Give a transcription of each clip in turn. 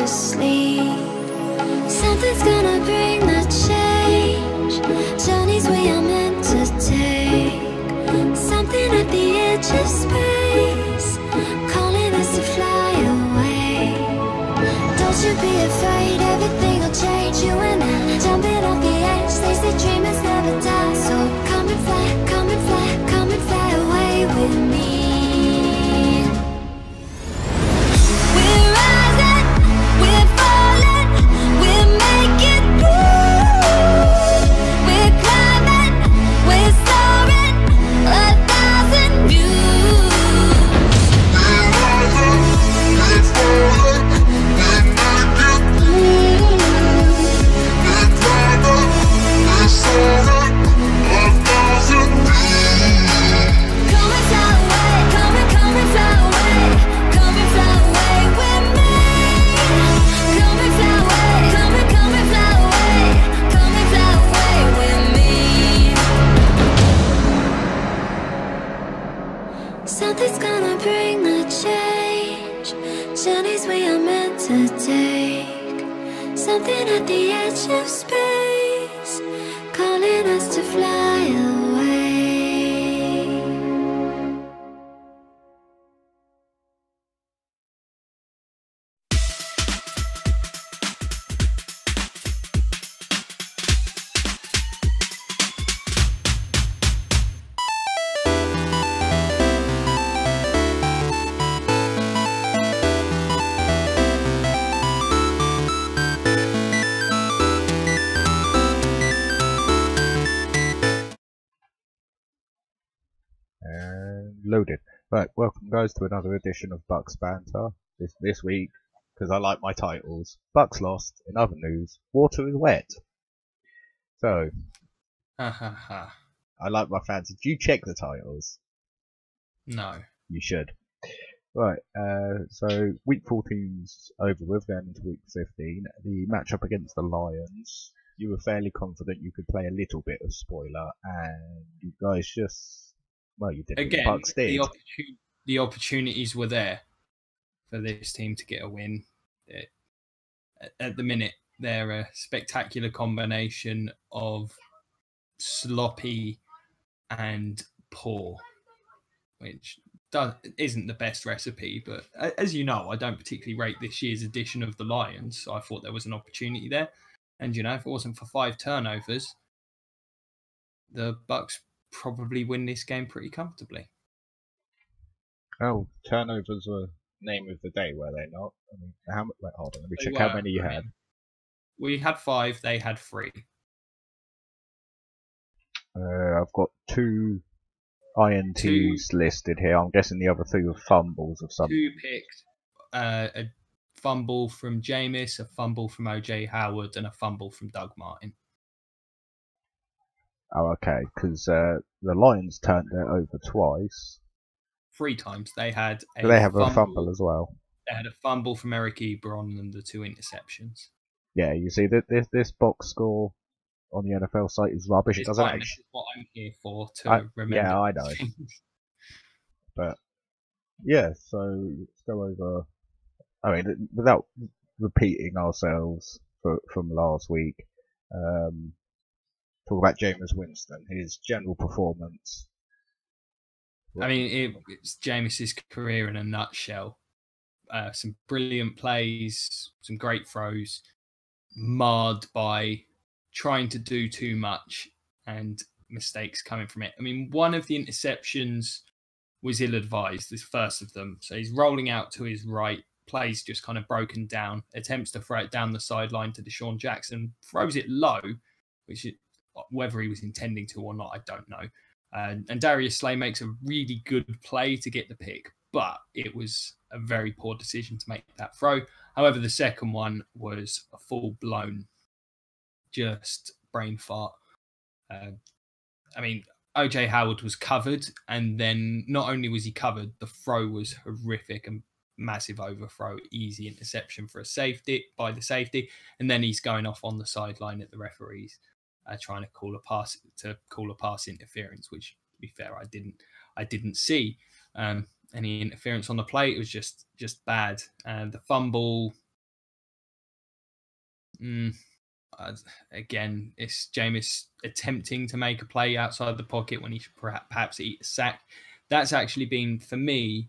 sleep. Something's gonna bring the change. Journeys we are meant to take. Something at the edge of space, calling us to fly away. Don't you be afraid, everything will change. You and I, jumping off the edge. They say dreamers never die. So come and fly, come and fly, come and fly away with me. We're rising, we're falling, we're making through. We're climbing, we're soaring, 1,000 views. We're rising, we're falling, we're making through. We're climbing, we're soaring, 1,000 views. Come and fly away, come and fly away, come and fly away with me. Come and fly away, come and fly away, come and fly away with me. Something's gonna bring the change. Journeys we are meant to take. Something at the edge of space, calling us to fly away. And loaded. Right, welcome guys to another edition of Bucs Banter. This week, because I like my titles. Bucs Lost. In other news, water is wet. So, Ha ha ha. I like my fans. Did you check the titles? No. You should. Right, so week 14's over with, going into week 15. The matchup against the Lions. You were fairly confident you could play a little bit of spoiler, and you guys just, well, you didn't. Again, Bucs did. the opportunities were there for this team to get a win. At the minute, they're a spectacular combination of sloppy and poor, which isn't the best recipe. But as you know, I don't particularly rate this year's edition of the Lions, so I thought there was an opportunity there. And, you know, if it wasn't for 5 turnovers, the Bucs probably win this game pretty comfortably. Oh, turnovers were name of the day, were they not? I mean, wait, hold on, let me They check were. how many you had. We had 5, they had 3. I've got 2 INTs listed here. I'm guessing the other 2 are fumbles of some. 2 picked, a fumble from Jameis, a fumble from OJ Howard, and a fumble from Doug Martin. Oh, okay, because the Lions turned it over twice. 3 times. They had Do they have a fumble as well? They had a fumble from Eric Ebron and the 2 interceptions. Yeah, you see, this box score on the NFL site is rubbish. It doesn't This actually. is what I'm here for, to remember. Yeah, I know. But yeah, so let's go over. I mean, without repeating ourselves from last week, talk about Jameis Winston, his general performance. I mean, it's Jameis's career in a nutshell. Some brilliant plays, some great throws, marred by trying to do too much and mistakes coming from it. I mean, one of the interceptions was ill-advised, this first of them. So he's rolling out to his right, plays just kind of broken down, attempts to throw it down the sideline to Deshaun Jackson, throws it low, which whether he was intending to or not, I don't know. And Darius Slay makes a really good play to get the pick, but it was a very poor decision to make that throw. However, the second one was a full-blown just brain fart. I mean, OJ Howard was covered, and then not only was he covered, the throw was horrific and massive overthrow, easy interception for a safety by the safety, and then he's going off on the sideline at the referees, trying to call a pass interference, which, to be fair, I didn't see any interference on the play. It was just bad. The fumble, Again, it's Jameis attempting to make a play outside the pocket when he should perhaps eat a sack. That's actually been, for me,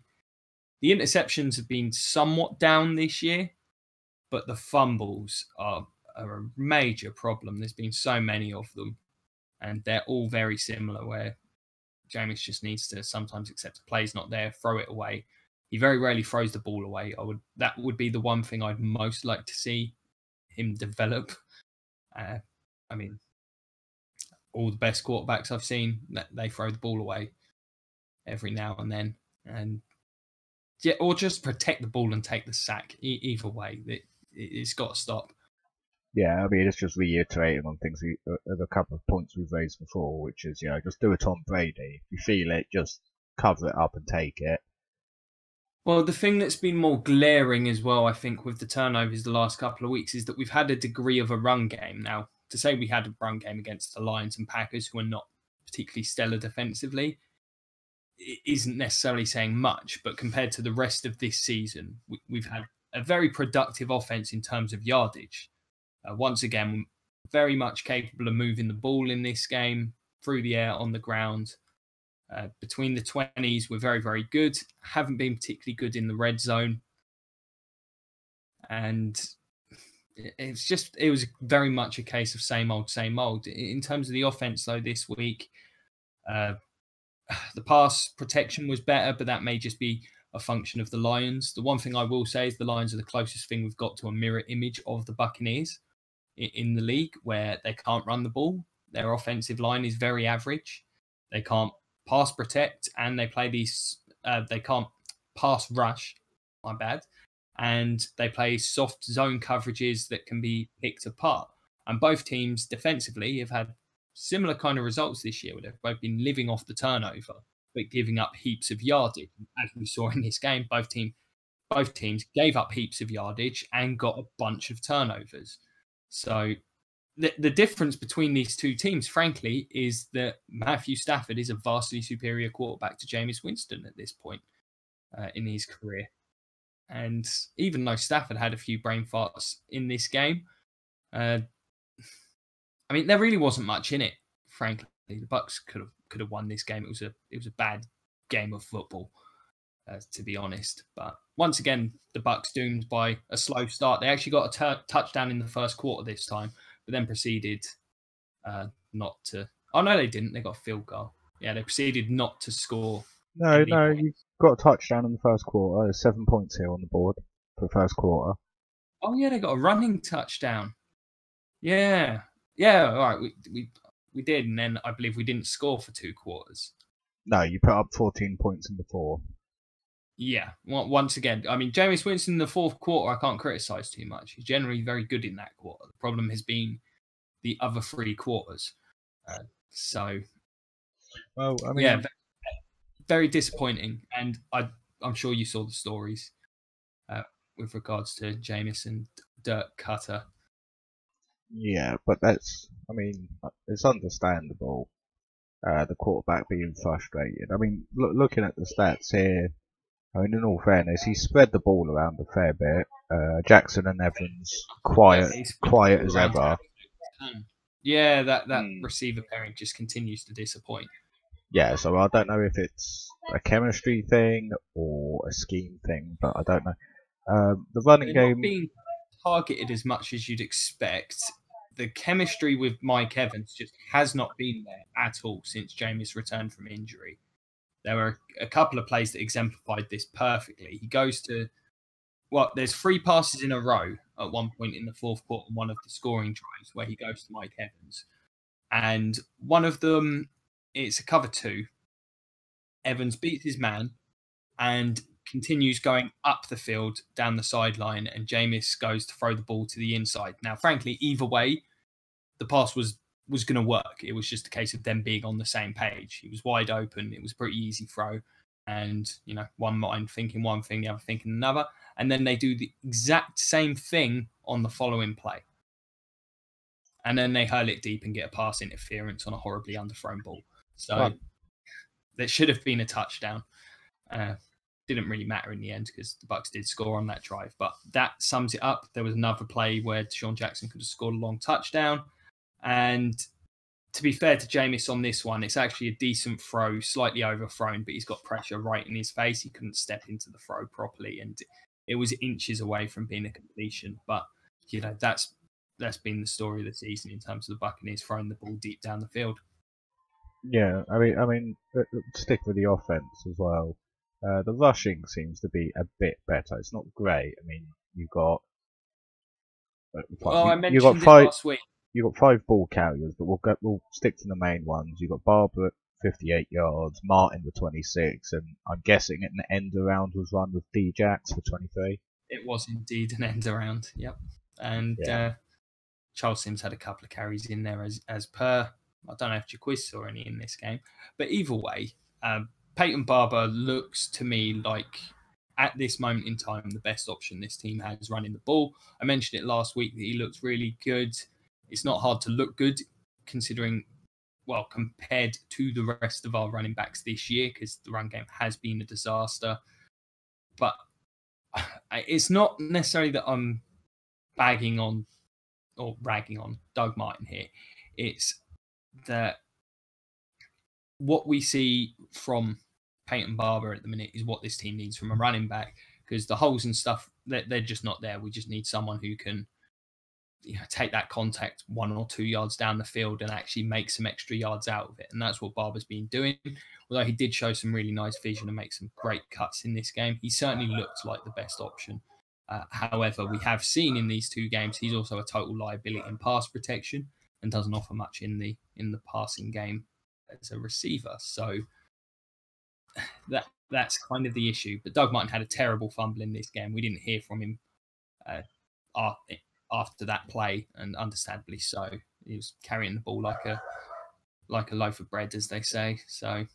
the interceptions have been somewhat down this year, but the fumbles are a major problem. There's been so many of them, and they're all very similar, where Jameis just needs to sometimes accept a play's not there, throw it away. He very rarely throws the ball away. That would be the one thing I'd most like to see him develop. I mean, all the best quarterbacks I've seen, they throw the ball away every now and then, and yeah, or just protect the ball and take the sack. Either way, it's got to stop. Yeah, I mean, it's just reiterating on things, a couple of points we've raised before, which is, just do a Tom Brady. If you feel it, just cover it up and take it. Well, the thing that's been more glaring as well, I think, with the turnovers the last couple of weeks is that we've had a degree of a run game. Now, to say we had a run game against the Lions and Packers, who are not particularly stellar defensively, it isn't necessarily saying much. But compared to the rest of this season, we've had a very productive offense in terms of yardage. Once again, very much capable of moving the ball in this game, through the air, on the ground. Between the 20s, we're very, very good. Haven't been particularly good in the red zone. And it was very much a case of same old, same old. In terms of the offense, though, this week, the pass protection was better, but that may just be a function of the Lions. The one thing I will say is the Lions are the closest thing we've got to a mirror image of the Buccaneers in the league, where they can't run the ball. Their offensive line is very average. They can't pass protect, and they play these. They can't pass rush. My bad. And they play soft zone coverages that can be picked apart. And both teams defensively have had similar kind of results this year, where they've both been living off the turnover, but giving up heaps of yardage. As we saw in this game, both teams gave up heaps of yardage and got a bunch of turnovers. So the difference between these two teams, frankly, is that Matthew Stafford is a vastly superior quarterback to Jameis Winston at this point in his career. And even though Stafford had a few brain farts in this game, I mean, there really wasn't much in it, frankly. The Bucs could have won this game. It was a bad game of football, to be honest. But once again, the Bucs doomed by a slow start. They actually got a touchdown in the first quarter this time, but then proceeded not to. Oh no, they didn't. They got a field goal. Yeah, they proceeded not to score. No, you got a touchdown in the first quarter. There's 7 points here on the board for the first quarter. Oh yeah, they got a running touchdown. Yeah. All right, we did, and then I believe we didn't score for 2 quarters. No, you put up 14 points in the 4. Yeah, once again, I mean, Jameis Winston in the fourth quarter, I can't criticise too much. He's generally very good in that quarter. The problem has been the other 3 quarters. Well, I mean, yeah, very disappointing. And I'm sure you saw the stories with regards to Jameis and Dirk Cutter. Yeah, but it's understandable. The quarterback being frustrated. I mean, looking at the stats here, I mean, in all fairness, he spread the ball around a fair bit. Jackson and Evans, quiet as ever. Yeah, that receiver pairing just continues to disappoint. Yeah, so I don't know if it's a chemistry thing or a scheme thing, but I don't know. The running game not being targeted as much as you'd expect. The chemistry with Mike Evans just has not been there at all since Jameis returned from injury. There were a couple of plays that exemplified this perfectly. He goes to, there's 3 passes in a row at one point in the fourth quarter, one of the scoring drives, where he goes to Mike Evans. And one of them, it's a cover 2. Evans beats his man and continues going up the field, down the sideline, and Jameis goes to throw the ball to the inside. Now, frankly, either way, the pass was going to work. It was just a case of them being on the same page. He was wide open. It was a pretty easy throw. And, one mind thinking one thing, the other thinking another. And then they do the exact same thing on the following play. And then they hurl it deep and get a pass interference on a horribly underthrown ball. So that should have been a touchdown. didn't really matter in the end because the Bucs did score on that drive. But that sums it up. There was another play where Deshaun Jackson could have scored a long touchdown. And to be fair to Jameis on this one, it's actually a decent throw, slightly overthrown, but he's got pressure right in his face. He couldn't step into the throw properly, and it was inches away from being a completion. But, you know, that's been the story of the season in terms of the Buccaneers throwing the ball deep down the field. Yeah, I mean, stick with the offense as well. The rushing seems to be a bit better. It's not great. I mean, you got. I mentioned it last week. You got 5 ball carriers, but we'll stick to the main ones. You got Barber at 58 yards, Martin with 26, and I'm guessing an end around was run with D-Jax for 23. It was indeed an end around. Yep, and Charles Sims had a couple of carries in there as per. I don't know if Jaquiz saw any in this game, but either way, Peyton Barber looks to me like, at this moment in time, the best option this team has running the ball. I mentioned it last week that he looks really good. It's not hard to look good considering, well, compared to the rest of our running backs this year, because the run game has been a disaster. But it's not necessarily that I'm bagging on or ragging on Doug Martin here. It's that what we see from Peyton Barber at the minute is what this team needs from a running back, because the holes and stuff, they're just not there. We just need someone who can, you know, take that contact 1 or 2 yards down the field and actually make some extra yards out of it. And that's what Barber's been doing. Although he did show some really nice vision and make some great cuts in this game, he certainly looked like the best option. However, we have seen in these 2 games, he's also a total liability in pass protection and doesn't offer much in the passing game as a receiver. So that's kind of the issue. But Doug Martin had a terrible fumble in this game. We didn't hear from him after that play, and understandably so. He was carrying the ball like a loaf of bread, as they say. So,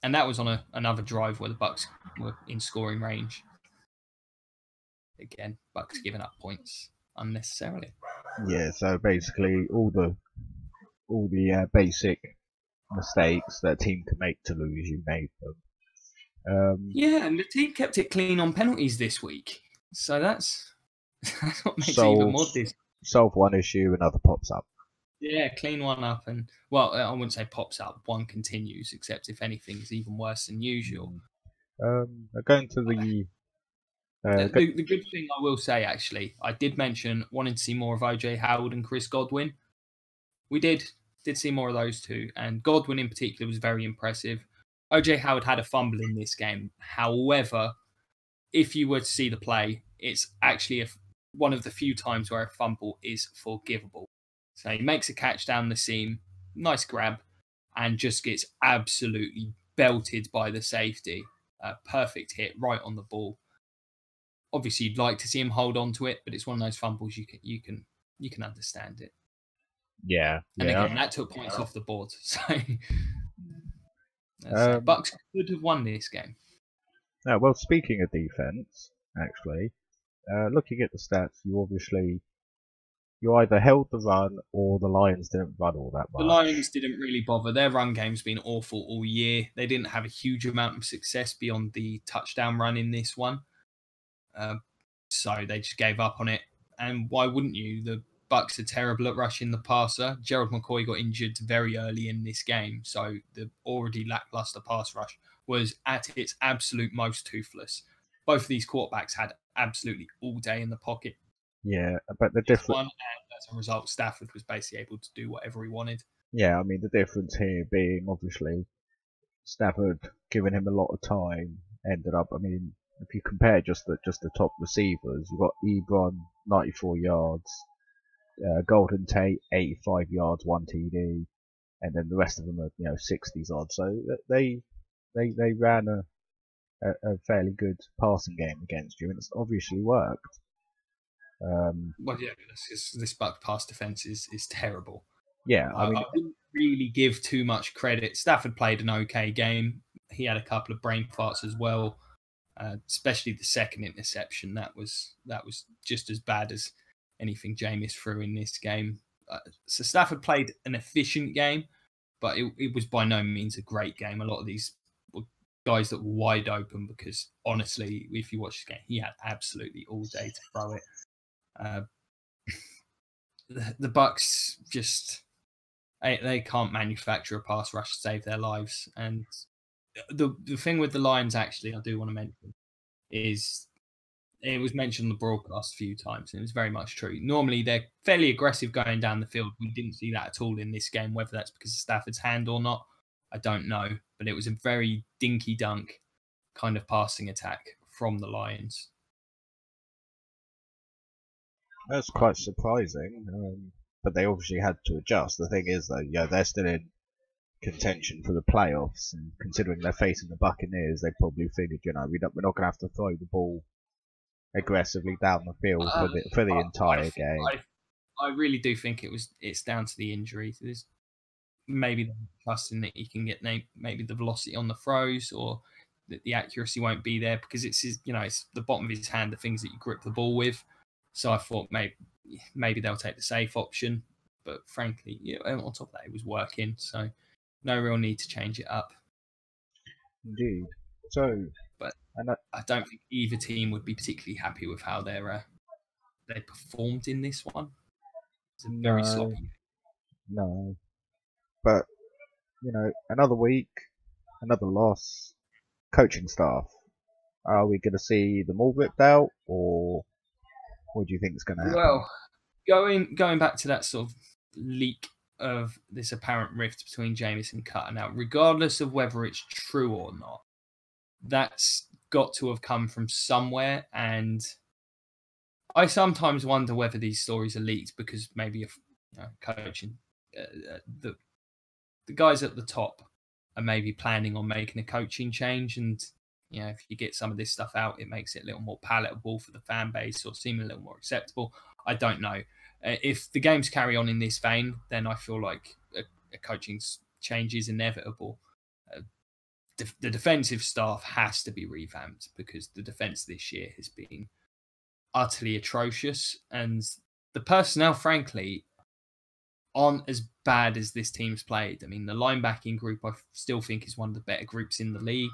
and that was on another drive where the Bucs were in scoring range. Again, Bucs giving up points unnecessarily. Yeah, so basically all the basic mistakes that a team can make to lose, you made them. Yeah, and the team kept it clean on penalties this week, so that's what makes it even more dismal. Solve one issue, another pops up. Yeah, clean one up, and well, I wouldn't say pops up. One continues, except if anything's even worse than usual. Going to the good thing I will say, actually, I did mention wanting to see more of OJ Howard and Chris Godwin. We did see more of those two, and Godwin in particular was very impressive. OJ Howard had a fumble in this game. However, if you were to see the play, it's actually one of the few times where a fumble is forgivable. So he makes a catch down the seam, nice grab, and just gets absolutely belted by the safety. Perfect hit right on the ball. Obviously, you'd like to see him hold on to it, but it's one of those fumbles you can understand it. Yeah. And again, that took points off the board. So Bucs could have won this game. Well, speaking of defense, actually, looking at the stats, you either held the run or the Lions didn't run all that much. The Lions didn't really bother. Their run game's been awful all year. They didn't have a huge amount of success beyond the touchdown run in this one. So they just gave up on it. And why wouldn't you? The Bucs are terrible at rushing the passer. Gerald McCoy got injured very early in this game, so the already lackluster pass rush was at its absolute most toothless. Both of these quarterbacks had absolutely all day in the pocket. Yeah, but the difference, and as a result, Stafford was basically able to do whatever he wanted. Yeah, I mean the difference here being obviously Stafford giving him a lot of time ended up. I mean, if you compare just the top receivers, you've got Ebron 94 yards. Golden Tate 85 yards, 1 TD, and then the rest of them are 60s odd. So they ran a fairly good passing game against you, and it's obviously worked. Well, yeah, this Bucs pass defense is terrible. Yeah, I mean, I wouldn't really give too much credit. Stafford played an okay game. He had a couple of brain farts as well, especially the second interception. That was just as bad as anything Jameis threw in this game. So Stafford played an efficient game, but it was by no means a great game. A lot of these were guys that were wide open, because honestly, if you watch this game, he had absolutely all day to throw it. The Bucs just they can't manufacture a pass rush to save their lives. And the thing with the Lions, actually, I do want to mention is it was mentioned on the broadcast a few times, and it was very much true. Normally, they're fairly aggressive going down the field. We didn't see that at all in this game. Whether that's because of Stafford's hand or not, I don't know. But it was a very dinky dunk kind of passing attack from the Lions. That's quite surprising, but they obviously had to adjust. The thing is, though, they're still in contention for the playoffs, and considering they're facing the Buccaneers, they probably figured, we're not going to have to throw the ball aggressively down the field for the entire game. I really do think it's down to the injury. There's maybe trusting that you can get maybe the velocity on the throws, or that the accuracy won't be there, because it's the bottom of his hand, the things that you grip the ball with. So I thought maybe they'll take the safe option, but frankly, on top of that, it was working, so no real need to change it up. Indeed. So, but I don't think either team would be particularly happy with how they performed in this one. It's a very sloppy. No, but another week, another loss. Coaching staff. Are we going to see them all ripped out, or what do you think is going to happen? Well, going back to that sort of leak of this apparent rift between Jameis and Cutter, now, regardless of whether it's true or not, that's got to have come from somewhere. And I sometimes wonder whether these stories are leaked because maybe coaching, the guys at the top are maybe planning on making a coaching change, and if you get some of this stuff out, it makes it a little more palatable for the fan base, or seem a little more acceptable. I don't know. If the games carry on in this vein, then I feel like a coaching change is inevitable. The defensive staff has to be revamped, because the defense this year has been utterly atrocious, and the personnel, frankly, aren't as bad as this team's played. I mean, the linebacking group I still think is one of the better groups in the league.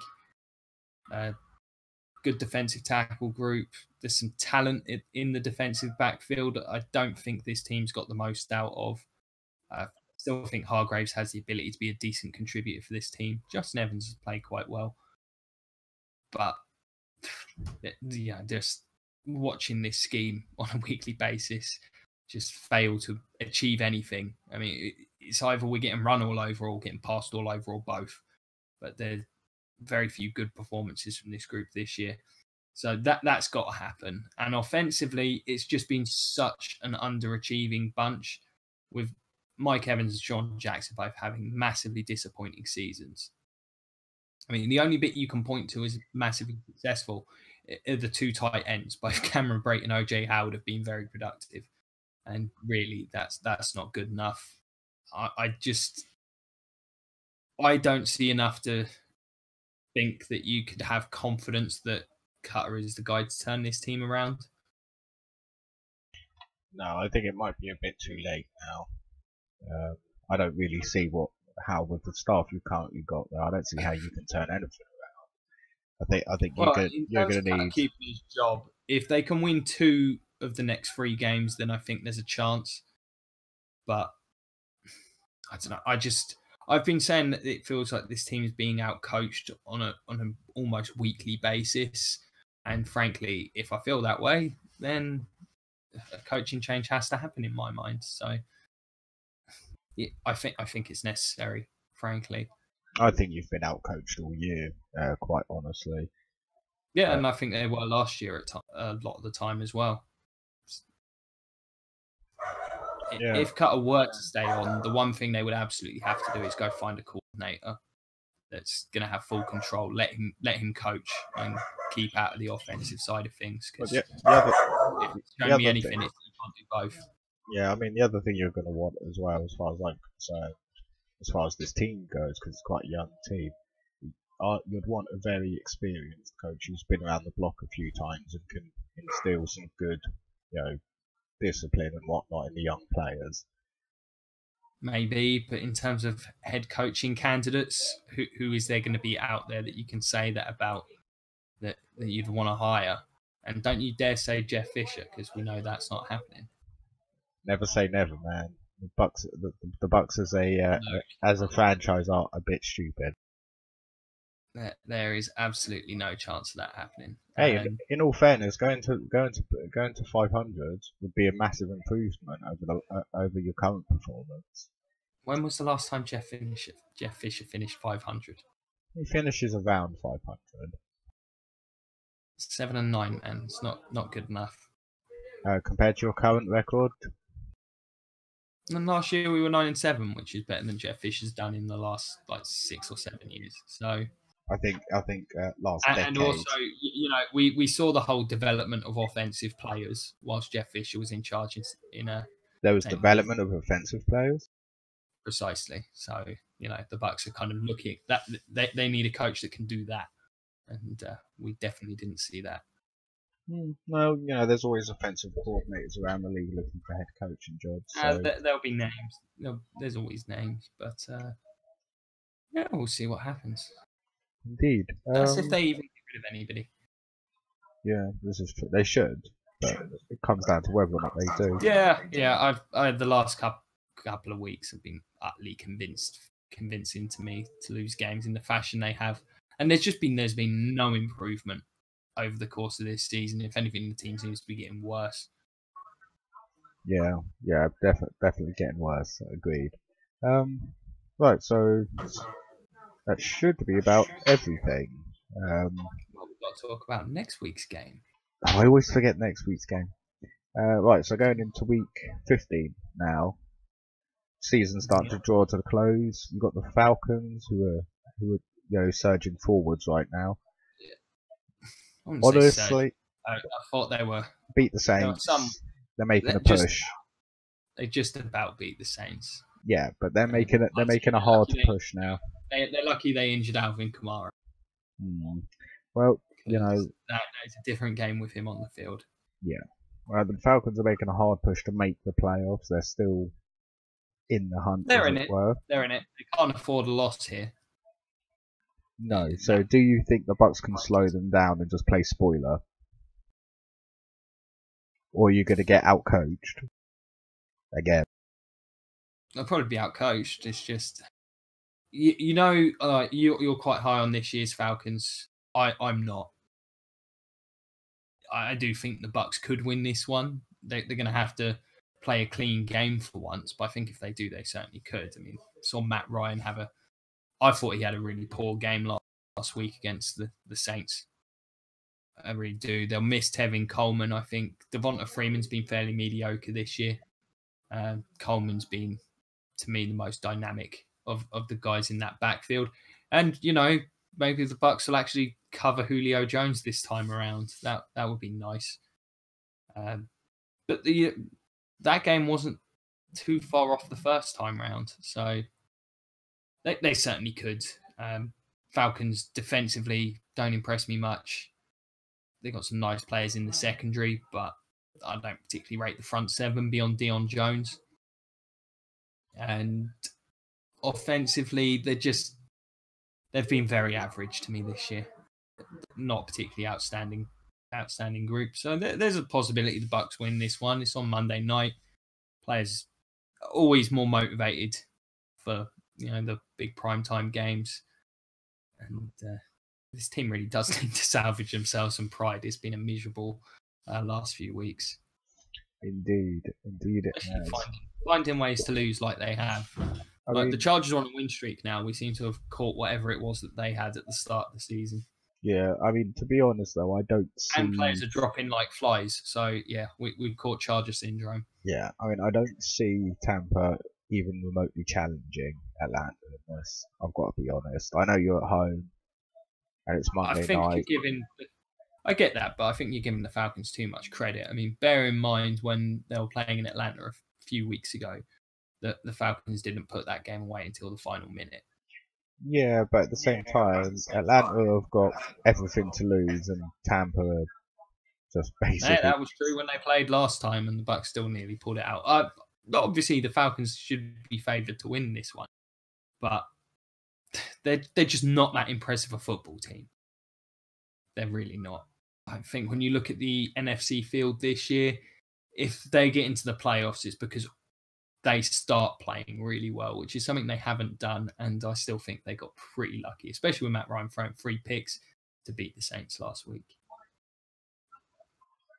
Good defensive tackle group. There's some talent in the defensive backfield. I don't think this team's got the most out of. Still think Hargraves has the ability to be a decent contributor for this team. Justin Evans has played quite well. But just watching this scheme on a weekly basis just fail to achieve anything. I mean, it's either we're getting run all over or getting passed all over, or both. But there's very few good performances from this group this year. So that's got to happen. And offensively, it's just been such an underachieving bunch, with Mike Evans and Sean Jackson both having massively disappointing seasons. I mean, the only bit you can point to as massively successful are the two tight ends. Both Cameron Brate and OJ Howard have been very productive. And really, that's not good enough. I don't see enough to think that you could have confidence that Cutter is the guy to turn this team around. No, I think it might be a bit too late now. I don't really see how with the staff you've currently got there, I don't see how you can turn anything around. I think you're going to need keep his job. If they can win 2 of the next 3 games, then I think there's a chance. But I don't know. I've been saying that it feels like this team is being out-coached on an almost weekly basis. And frankly, if I feel that way, then a coaching change has to happen in my mind. So I think it's necessary, frankly. I think you've been out-coached all year, quite honestly. Yeah, and I think they were last year a lot of the time as well. Yeah. If Cutter were to stay on, the one thing they would absolutely have to do is go find a coordinator that's going to have full control. Let him coach and keep out of the offensive side of things. Because if it's shown me anything, you can't do both. Yeah, I mean, the other thing you're going to want as well, as far as I'm concerned, as far as this team goes, because it's quite a young team, you'd want a very experienced coach who's been around the block a few times and can instill some good, discipline and whatnot in the young players. maybe, but in terms of head coaching candidates, who is there going to be out there that you can say that about that you'd want to hire? And don't you dare say Jeff Fisher, because we know that's not happening. Never say never, man. The Bucs as a franchise are a bit stupid. There is absolutely no chance of that happening. Hey, in all fairness, going to 500 would be a massive improvement over your current performance. When was the last time Jeff Fisher finished 500? He finishes around 500. 7-9, and it's not good enough. Compared to your current record. And last year we were 9-7, which is better than Jeff Fisher's done in the last 6 or 7 years. So I think last decade. And also, we saw the whole development of offensive players whilst Jeff Fisher was in charge. There was development of offensive players. Precisely. So the Bucs are kind of looking that they need a coach that can do that, and we definitely didn't see that. Well, there's always offensive coordinators around the league looking for head coaching jobs. So. There'll be names. There's always names, but we'll see what happens. Indeed. That's if they even get rid of anybody. Yeah, this is true. They should, but it comes down to whether or not they do. Yeah. I've the last couple of weeks have been utterly convincing to me to lose games in the fashion they have, and there's been no improvement over the course of this season. If anything, the team seems to be getting worse. Yeah, definitely getting worse. Agreed. Right, so that should be about everything. Well, we've got to talk about next week's game. I always forget next week's game. Right, so going into week 15 now. Season's starting to draw to the close. You've got the Falcons who are surging forwards right now. Honestly, I thought they were beat the Saints. They're making a push. They just about beat the Saints. Yeah, but they're making a hard push now. They're lucky they injured Alvin Kamara. Well, that is a different game with him on the field. Yeah. Well, the Falcons are making a hard push to make the playoffs. They're still in the hunt. They're in it. They're in it. They can't afford a loss here. No. So, do you think the Bucs can slow them down and just play spoiler, or are you going to get outcoached again? They'll probably be outcoached. It's just, you're quite high on this year's Falcons. I'm not. I do think the Bucs could win this one. They're going to have to play a clean game for once, but I think if they do, they certainly could. I mean, saw Matt Ryan I thought he had a really poor game last week against the Saints. I really do. They'll miss Tevin Coleman. I think Devonta Freeman's been fairly mediocre this year. Coleman's been, to me, the most dynamic of the guys in that backfield. And, maybe the Bucs will actually cover Julio Jones this time around. That would be nice. But that game wasn't too far off the first time round. So they certainly could. Falcons defensively don't impress me much. They've got some nice players in the secondary, but I don't particularly rate the front seven beyond Deion Jones. And offensively, they've been very average to me this year. Not particularly outstanding group. So there's a possibility the Bucs win this one. It's on Monday night. Players are always more motivated for the big primetime games. And this team really does need to salvage themselves some pride. It's been a miserable last few weeks. Indeed it has. Finding ways to lose like they have. The Chargers are on a win streak now. We seem to have caught whatever it was that they had at the start of the season. Yeah, I mean, to be honest though, I don't see... And players are dropping like flies. So yeah, we've caught Charger syndrome. Yeah, I mean, I don't see Tampa even remotely challenging Atlanta in this. I've got to be honest. I know you're at home and it's Monday night. I get that, but I think you're giving the Falcons too much credit. I mean, bear in mind when they were playing in Atlanta a few weeks ago, that the Falcons didn't put that game away until the final minute. Yeah, but at the same time, Atlanta have got everything to lose, and Tampa are just basically... Yeah, that was true when they played last time, and the Bucs still nearly pulled it out. obviously the Falcons should be favoured to win this one, but they're just not that impressive a football team. They're really not. I think when you look at the NFC field this year, if they get into the playoffs, it's because they start playing really well, which is something they haven't done. And I still think they got pretty lucky, especially with Matt Ryan throwing 3 picks to beat the Saints last week.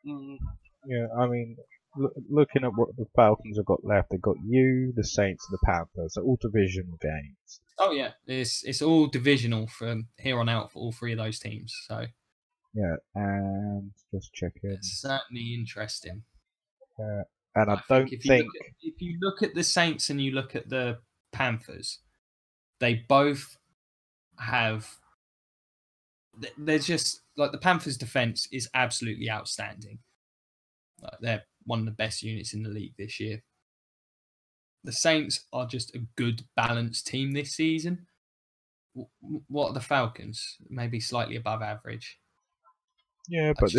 Yeah, I mean, looking at what the Falcons have got left, they've got you, the Saints, and the Panthers. They're all divisional games. Oh yeah, it's all divisional from here on out for all 3 of those teams. So yeah, and just checking. It's certainly interesting. And I don't think if you look at the Saints and you look at the Panthers, they both have. There's just like the Panthers' defense is absolutely outstanding. They're one of the best units in the league this year. The Saints are just a good, balanced team this season. What are the Falcons? Maybe slightly above average. Yeah, but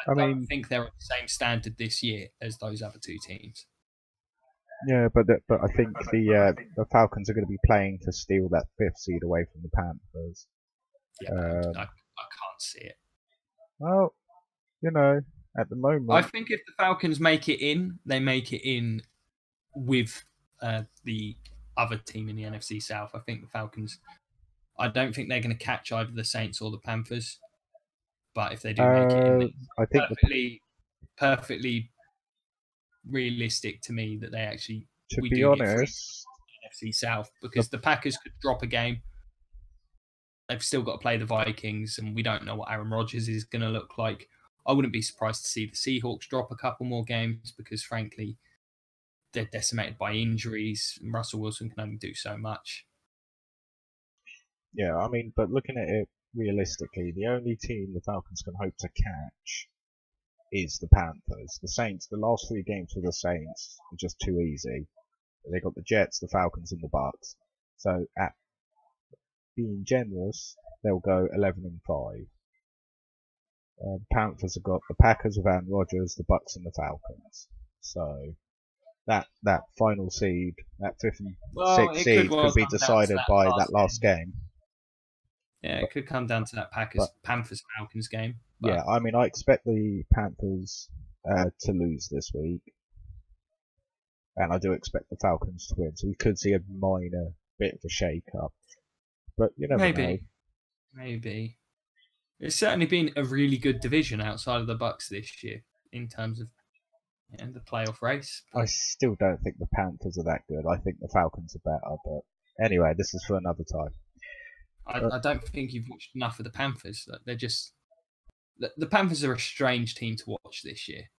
I don't think they're at the same standard this year as those other 2 teams. Yeah, but I think the Falcons are going to be playing to steal that 5th seed away from the Panthers. Yeah, I can't see it. Well, at the moment, I think if the Falcons make it in, they make it in with the other team in the NFC South. I think the Falcons. I don't think they're going to catch either the Saints or the Panthers. But if they do make it in, I think perfectly realistic to me that they actually. To be honest, NFC South, because the Packers could drop a game. They've still got to play the Vikings, and we don't know what Aaron Rodgers is going to look like. I wouldn't be surprised to see the Seahawks drop a couple more games because, frankly, they're decimated by injuries, and Russell Wilson can only do so much. Yeah, I mean, but looking at it realistically, the only team the Falcons can hope to catch is the Panthers. The Saints, the last 3 games for the Saints are just too easy. They got the Jets, the Falcons, and the Bucs. So, at being generous, they'll go 11-5. Panthers have got the Packers with Aaron Rodgers, the Bucs, and the Falcons. So that final seed, that 5th and 6th seed, could be decided by that last game. Yeah, it could come down to that Panthers Falcons game. But yeah, I mean, I expect the Panthers to lose this week, and I do expect the Falcons to win. So we could see a minor bit of a shake-up. But you never know. Maybe. It's certainly been a really good division outside of the Bucs this year in terms of the playoff race. I still don't think the Panthers are that good. I think the Falcons are better. But anyway, this is for another time. I don't think you've watched enough of the Panthers. They're just the Panthers are a strange team to watch this year.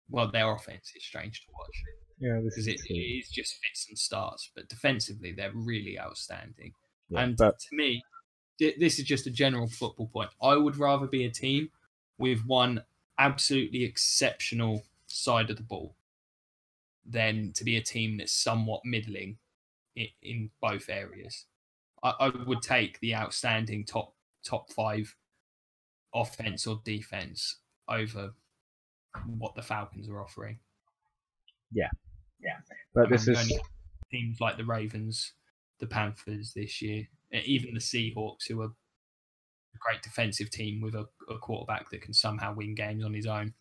Well, their offense is strange to watch. Yeah, because it is just fits and starts, but defensively they're really outstanding. Yeah, and to me, this is just a general football point. I would rather be a team with one absolutely exceptional side of the ball than to be a team that's somewhat middling in both areas. I would take the outstanding top 5 offense or defense over what the Falcons are offering. Yeah. But this is only teams like the Ravens, the Panthers this year, even the Seahawks, who are a great defensive team with a quarterback that can somehow win games on his own.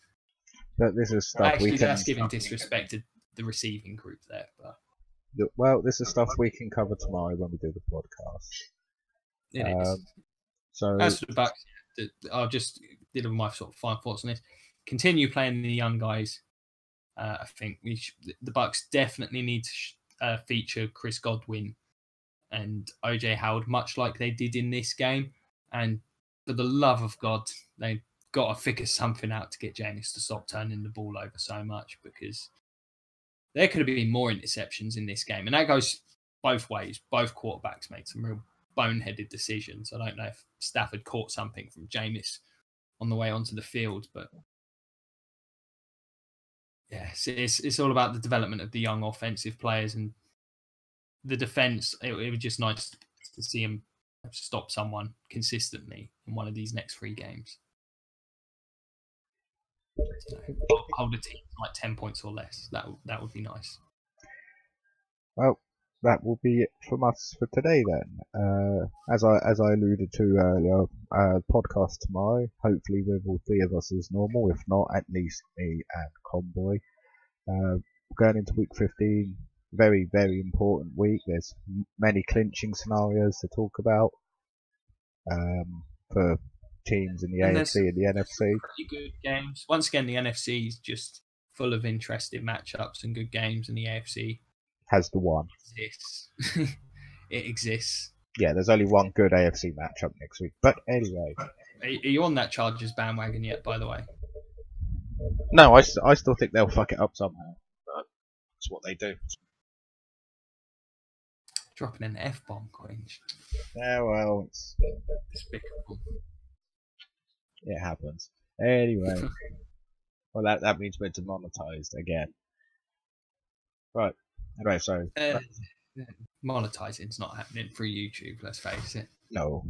But this is stuff that's giving disrespect to the receiving group there. But well, this is stuff we can cover tomorrow when we do the podcast. It is. So as for the Bucs, I'll just give my sort of final thoughts on this. Continue playing the young guys. I think the Bucs definitely need to feature Chris Godwin and OJ Howard, much like they did in this game. And for the love of God, they've got to figure something out to get Jameis to stop turning the ball over so much, because there could have been more interceptions in this game. And that goes both ways. Both quarterbacks made some real boneheaded decisions. I don't know if Stafford caught something from Jameis on the way onto the field, but yeah, it's all about the development of the young offensive players and the defense. It was just nice to see him stop someone consistently in one of these next 3 games. Hold a team to like 10 points or less. That would be nice. Well, that will be it from us for today then. As I alluded to earlier, podcast tomorrow, hopefully with all three of us as normal, if not at least me and Conboy. Going into week 15, very, very important week. There's many clinching scenarios to talk about for teams in the AFC and the NFC. Pretty good games. Once again, the NFC is just full of interesting matchups and good games, and the AFC has the one. Exists. It exists. Yeah, there's only one good AFC matchup next week. But anyway. Are you on that Chargers bandwagon yet, by the way? No, I still think they'll fuck it up somehow. But that's what they do. Dropping an F-bomb, Quinch. Yeah, well, it's despicable. It happens. Anyway. Well, that means we're demonetized again. Right. Anyway, so... monetizing's not happening through YouTube, let's face it. No.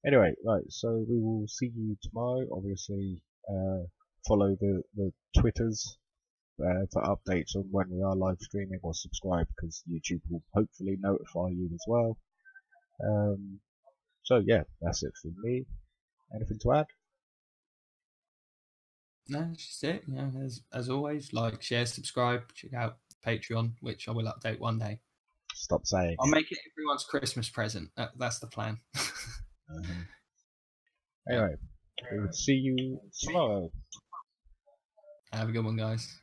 Anyway, right, so we will see you tomorrow. Obviously, follow the Twitters for updates on when we are live streaming, or subscribe because YouTube will hopefully notify you as well. So yeah, that's it from me. Anything to add? No, that's just it. Yeah, as always, like, share, subscribe, check out Patreon, which I will update one day. Stop saying. I'll make it everyone's Christmas present. That's the plan. Anyway, we'll see you tomorrow. Have a good one, guys.